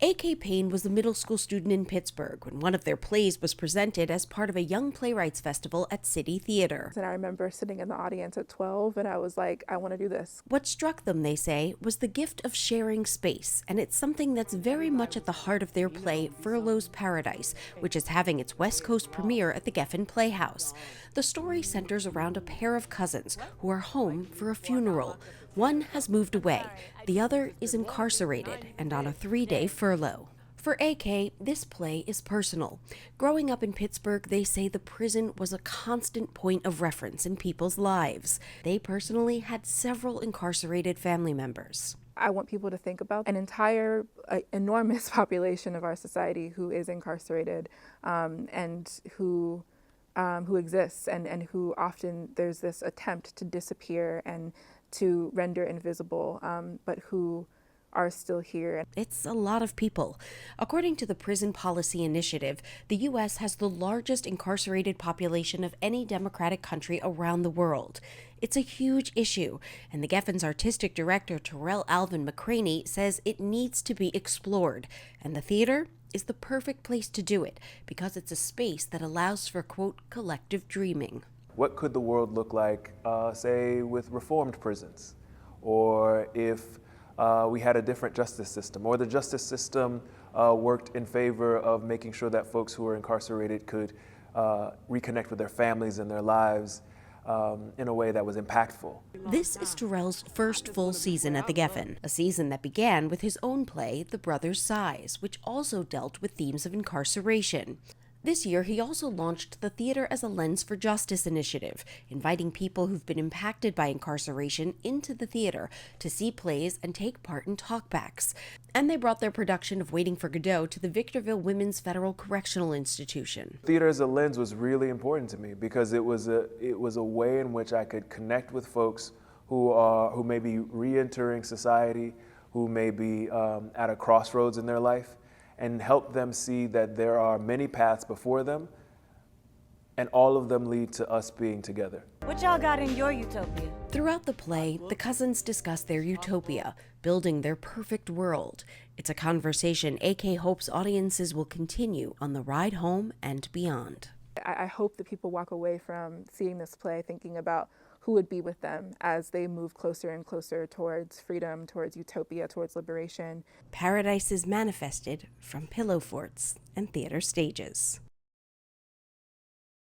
A.K. Payne was a middle school student in Pittsburgh when one of their plays was presented as part of a Young Playwrights Festival at City Theater. And I remember sitting in the audience at 12 and I was like, I want to do this. What struck them, they say, was the gift of sharing space, and it's something that's very much at the heart of their play, Furlough's Paradise, which is having its West Coast premiere at the Geffen Playhouse. The story centers around a pair of cousins who are home for a funeral. One has moved away, the other is incarcerated and on a 3-day furlough. For AK, this play is personal. Growing up in Pittsburgh, they say the prison was a constant point of reference in people's lives. They personally had several incarcerated family members. I want people to think about an entire enormous population of our society who is incarcerated and who exists and who often there's this attempt to disappear and to render invisible, but who are still here. It's a lot of people. According to the Prison Policy Initiative, the U.S. has the largest incarcerated population of any democratic country around the world. It's a huge issue, and the Geffen's artistic director, Terrell Alvin McCraney, says it needs to be explored, and the theater is the perfect place to do it because it's a space that allows for, quote, collective dreaming. What could the world look like, say, with reformed prisons? Or if we had a different justice system, or the justice system worked in favor of making sure that folks who are incarcerated could reconnect with their families and their lives in a way that was impactful. This is Terrell's first full season at the Geffen, a season that began with his own play, The Brothers' Sighs, which also dealt with themes of incarceration. This year, he also launched the Theater as a Lens for Justice initiative, inviting people who've been impacted by incarceration into the theater to see plays and take part in talkbacks. And they brought their production of Waiting for Godot to the Victorville Women's Federal Correctional Institution. Theater as a Lens was really important to me because it was a way in which I could connect with folks who may be re-entering society, who may be at a crossroads in their life, and help them see that there are many paths before them, and all of them lead to us being together. What y'all got in your utopia? Throughout the play, the cousins discuss their utopia, building their perfect world. It's a conversation AK hopes audiences will continue on the ride home and beyond. I hope that people walk away from seeing this play thinking about who would be with them as they move closer and closer towards freedom, towards utopia, towards liberation. Paradise is manifested from pillow forts and theater stages.